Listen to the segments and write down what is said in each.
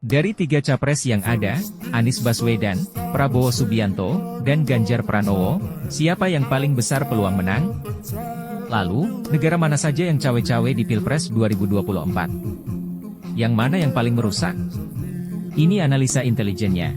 Dari tiga capres yang ada, Anies Baswedan, Prabowo Subianto, dan Ganjar Pranowo, siapa yang paling besar peluang menang? Lalu, negara mana saja yang cawe-cawe di Pilpres 2024? Yang mana yang paling merusak? Ini analisa intelijennya.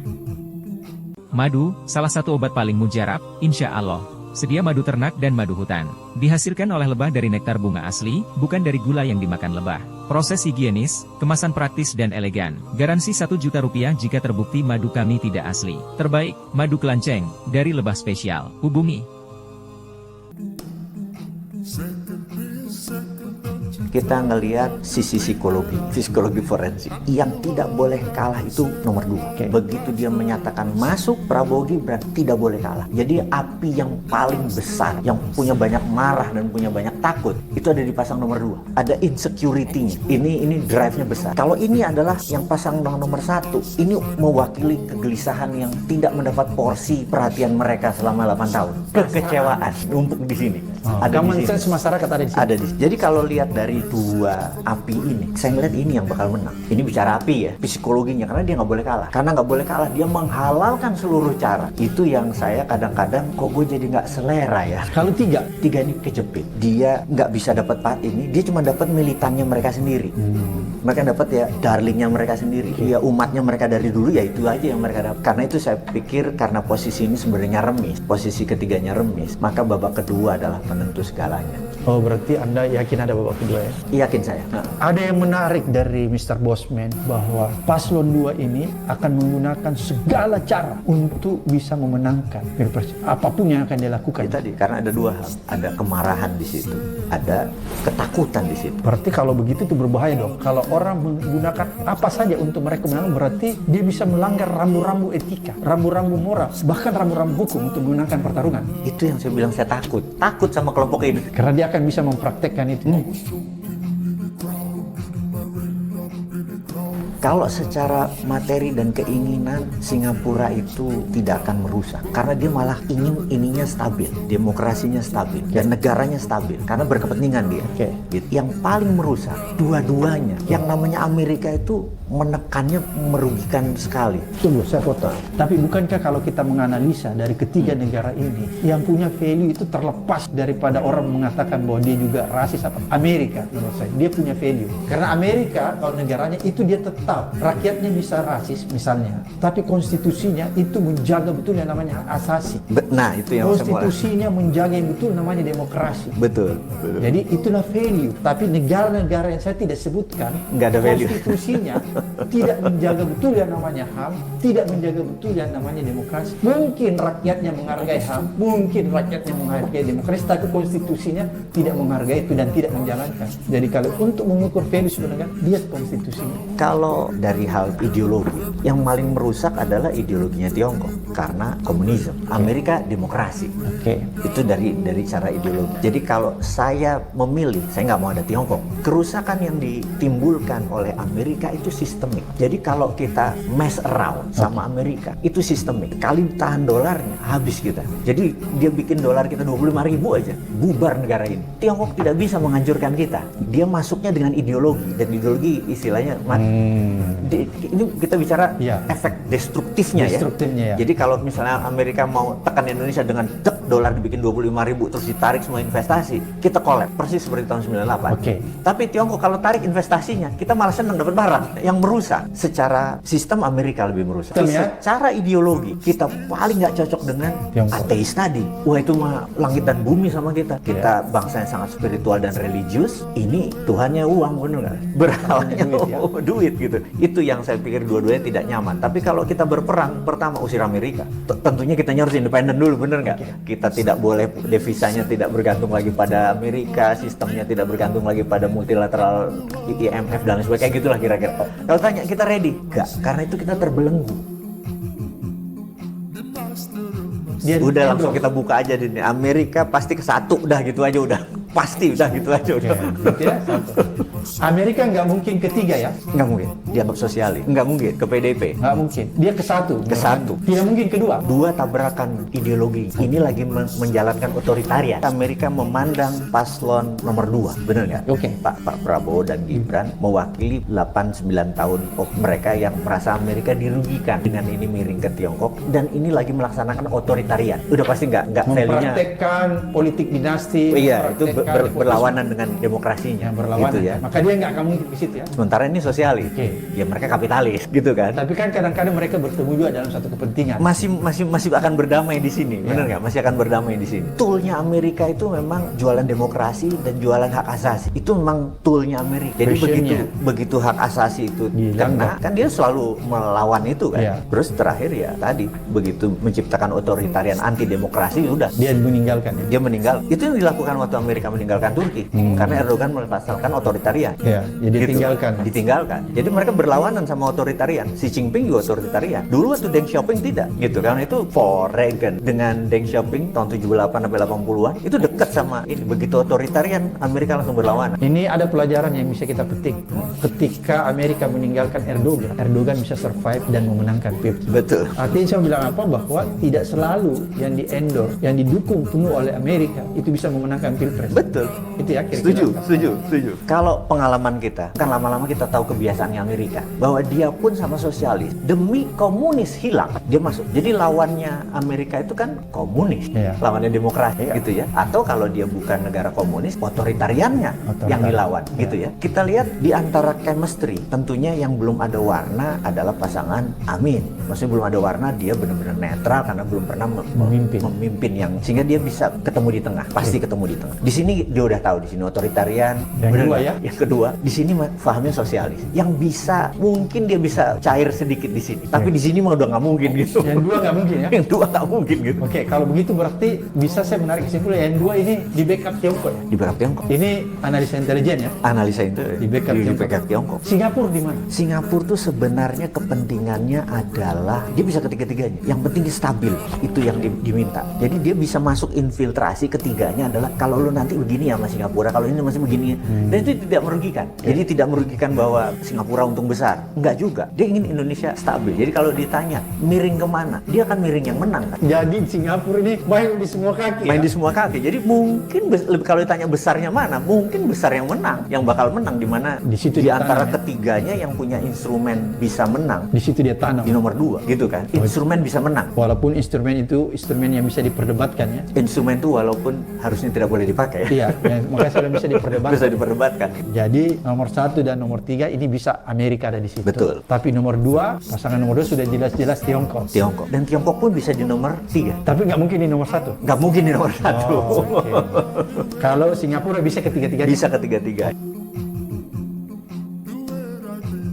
Madu, salah satu obat paling mujarab, insya Allah. Sedia madu ternak dan madu hutan. Dihasilkan oleh lebah dari nektar bunga asli, bukan dari gula yang dimakan lebah. Proses higienis, kemasan praktis dan elegan. Garansi 1 juta rupiah jika terbukti madu kami tidak asli. Terbaik, madu kelanceng, dari lebah spesial. Hubungi. Kita ngelihat sisi psikologi forensik. Yang tidak boleh kalah itu nomor 2. Begitu dia menyatakan masuk, Prabowo Gibran tidak boleh kalah. Jadi api yang paling besar, yang punya banyak marah dan punya banyak takut, itu ada di pasang nomor 2. Ada insecurity-nya. Ini drive-nya besar. Kalau ini adalah yang pasang nomor 1, ini mewakili kegelisahan yang tidak mendapat porsi perhatian mereka selama 8 tahun. Kekecewaan numpuk di sini. Ada Common di sini. sense masyarakat ada di sini. Ada di sini. Jadi kalau lihat dari dua api ini, saya ngeliat ini yang bakal menang. Ini bicara api ya, psikologinya, karena dia nggak boleh kalah. Karena nggak boleh kalah, dia menghalalkan seluruh cara. Itu yang saya kadang-kadang kok gue jadi nggak selera ya. Kalau tiga Tiga ini kejepit. Dia nggak bisa dapat part ini, dia cuma dapat militannya mereka sendiri. Mereka dapat ya darlingnya mereka sendiri. Ya umatnya mereka dari dulu ya itu aja yang mereka dapat. Karena itu saya pikir karena posisi ini sebenarnya remis, posisi ketiganya remis, maka babak kedua adalah penentu segalanya. Oh, berarti Anda yakin ada babak kedua ya? Yakin saya. Ada yang menarik dari Mr. Bosman bahwa paslon 2 ini akan menggunakan segala cara untuk bisa memenangkan Pilpres. Apapun yang akan dilakukan. Itu tadi karena ada dua hal, ada kemarahan di situ, ada ketakutan di situ. Berarti kalau begitu itu berbahaya dong. Kalau orang menggunakan apa saja untuk mereka menang, berarti dia bisa melanggar rambu-rambu etika, rambu-rambu moral, bahkan rambu-rambu hukum untuk menggunakan pertarungan. Itu yang saya bilang saya takut sama kelompok ini. Karena dia akan bisa mempraktekkan itu. Kalau secara materi dan keinginan Singapura itu tidak akan merusak karena dia malah ingin ininya stabil, demokrasinya stabil dan negaranya stabil karena berkepentingan dia. Gitu. Yang paling merusak dua-duanya. Yang namanya Amerika itu menekannya merugikan sekali. Tunggu, saya potong. Tapi bukankah kalau kita menganalisa dari ketiga negara ini, yang punya value itu terlepas daripada orang mengatakan bahwa dia juga rasis apa? Amerika, menurut saya, dia punya value. Karena Amerika, kalau negaranya itu dia tetap, rakyatnya bisa rasis misalnya, tapi konstitusinya itu menjaga betul yang namanya hak asasi. Nah, itu yang konstitusinya menjaga yang betul namanya demokrasi. Betul. Jadi itulah value. Tapi negara-negara yang saya tidak sebutkan, nggak ada value. Konstitusinya tidak menjaga betul yang namanya HAM, tidak menjaga betul yang namanya demokrasi. Mungkin rakyatnya menghargai HAM, mungkin rakyatnya menghargai demokrasi, tapi konstitusinya tidak menghargai itu dan tidak menjalankan. Jadi kalau untuk mengukur value sebenarnya, lihat konstitusinya. Kalau dari hal ideologi, yang paling merusak adalah ideologinya Tiongkok karena komunisme. Amerika demokrasi. Itu dari cara ideologi. Jadi kalau saya memilih, saya nggak mau ada Tiongkok. Kerusakan yang ditimbulkan oleh Amerika itu sistemik. Jadi kalau kita mess around sama Amerika, itu sistemik. Kali tahan dolarnya, habis kita. Jadi dia bikin dolar kita 25.000 aja, bubar negara ini. Tiongkok tidak bisa menghancurkan kita. Dia masuknya dengan ideologi, dan ideologi istilahnya ini kita bicara efek destruktifnya ya. Jadi kalau misalnya Amerika mau tekan Indonesia dengan dolar dibikin 25.000 terus ditarik semua investasi, kita collapse persis seperti tahun 98. Tapi Tiongkok kalau tarik investasinya, kita malah senang dapat barang yang merusak. Secara sistem Amerika lebih merusak. Secara ideologi kita paling nggak cocok dengan ateis tadi. Wah, itu mah langit dan bumi sama kita. Kita bangsa yang sangat spiritual dan religius. Ini Tuhannya uang, bener nggak? Berhalanya duit gitu. Itu yang saya pikir dua-duanya tidak nyaman. Tapi kalau kita berperang, pertama usir Amerika. Tentunya kita harus independen dulu, bener nggak? Kita tidak boleh, devisanya tidak bergantung lagi pada Amerika, sistemnya tidak bergantung lagi pada multilateral, IMF dan sebagainya, kayak gitulah kira-kira. Kalau tanya kita ready? Enggak, karena itu kita terbelenggu. Udah langsung kita buka aja di Amerika pasti ke satu, udah gitu aja udah. Pasti udah gitu aja udah. Amerika nggak mungkin ketiga ya? Nggak mungkin dianggap sosialis, nggak mungkin ke PDP, Nggak mungkin. Dia ke satu. Tidak mungkin kedua. dua tabrakan ideologi. Ini lagi menjalankan otoritarian. Amerika memandang paslon nomor 2, benar nggak? Oke. Pak Prabowo dan Gibran mewakili 8-9 tahun mereka yang merasa Amerika dirugikan dengan ini miring ke Tiongkok, dan ini lagi melaksanakan otoritarian. Udah pasti nggak value-nya. Mempraktekkan politik dinasti. Iya, itu mempraktekkan berlawanan dengan demokrasinya. yang berlawanan Gitu ya. Maka dia nggak akan mungkin ke situ ya. Sementara ini sosialis. Oke. Ya mereka kapitalis, gitu kan? Tapi kan kadang-kadang mereka bertemu juga dalam satu kepentingan. Masih akan berdamai di sini, benar nggak? Masih akan berdamai di sini. Toolnya Amerika itu memang jualan demokrasi dan jualan hak asasi. Itu memang toolnya Amerika. Jadi begitu hak asasi itu kena, kan dia selalu melawan itu kan. Iya. Terus terakhir ya tadi begitu menciptakan otoritarian anti demokrasi, udah Dia meninggalkan ya. dia meninggal. Itu yang dilakukan waktu Amerika meninggalkan Turki, karena Erdogan melepaskan otoritarian. Ya, jadi Ditinggalkan. Jadi mereka berlawanan sama otoritarian. Xi Jinping juga otoritarian. Dulu waktu Deng Xiaoping tidak, gitu kan? Itu for Reagan dengan Deng Xiaoping tahun 78 sampai 80-an itu dekat sama ini. Begitu otoritarian, Amerika langsung berlawanan. Ini ada pelajaran yang bisa kita petik. Ketika Amerika meninggalkan Erdogan bisa survive dan memenangkan Pilpres. Betul. Artinya saya bilang apa? Bahwa tidak selalu yang di-endorse, yang didukung penuh oleh Amerika itu bisa memenangkan Pilpres. Betul. Itu ya kira-kira. Setuju. Kalau pengalaman kita, kan lama-lama kita tahu kebiasaannya Amerika, bahwa dia pun sama sosialis. Demi komunis hilang, dia masuk. Jadi lawannya Amerika itu kan komunis, lawannya demokrasi, gitu ya. Atau kalau dia bukan negara komunis, otoritariannya yang dilawan, gitu ya. Kita lihat di antara chemistry, tentunya yang belum ada warna adalah pasangan Amin. Maksudnya belum ada warna, dia benar-benar netral karena belum pernah memimpin yang sehingga dia bisa ketemu di tengah, pasti ketemu di tengah. Di sini dia udah tahu di sini otoritarian. Yang kedua ya. Yang kedua, di sini fahamnya sosialis. Yang bisa mungkin dia bisa cair sedikit di sini, tapi di sini mah udah nggak mungkin gitu. Yang dua nggak mungkin ya. Yang dua nggak mungkin gitu. Oke, kalau begitu berarti bisa saya menarik kesimpulan yang dua ini di backup Tiongkok ya. Di backup Tiongkok. Ini analisa intelijen ya. Analisa itu Di backup Tiongkok. Singapura di mana? Singapura tuh sebenarnya kepentingannya adalah dia bisa ketiga-tiganya. Yang penting dia stabil, itu yang diminta. Jadi dia bisa masuk infiltrasi. Ketiganya adalah kalau lu nanti begini ya sama Singapura, kalau ini masih begini. Dan itu tidak merugikan. Jadi tidak merugikan bahwa Singapura untung besar. Enggak juga. Dia ingin Indonesia stabil. Jadi kalau ditanya miring kemana, dia akan miring yang menang kan. Jadi Singapura ini main di semua kaki. Main di semua kaki. Jadi mungkin kalau ditanya besarnya mana, mungkin besar yang menang, yang bakal menang di mana Di situ di dia antara tanam, ya? ketiganya yang punya instrumen bisa menang. Di situ dia tanam. Di nomor 2 gitu kan. Instrumen bisa menang. Walaupun instrumen itu instrumen yang bisa diperdebatkan ya. Instrumen itu walaupun harusnya tidak boleh dipakai. Iya, makanya sudah bisa diperdebatkan. Bisa diperdebatkan. Jadi nomor 1 dan nomor 3 ini bisa Amerika ada di situ. Betul. Tapi nomor 2, pasangan nomor 2 sudah jelas-jelas Tiongkok. Dan Tiongkok pun bisa di nomor 3. Tapi nggak mungkin di nomor 1. Nggak mungkin di nomor 1. Kalau Singapura bisa ketiga-tiga. Bisa ketiga-tiga.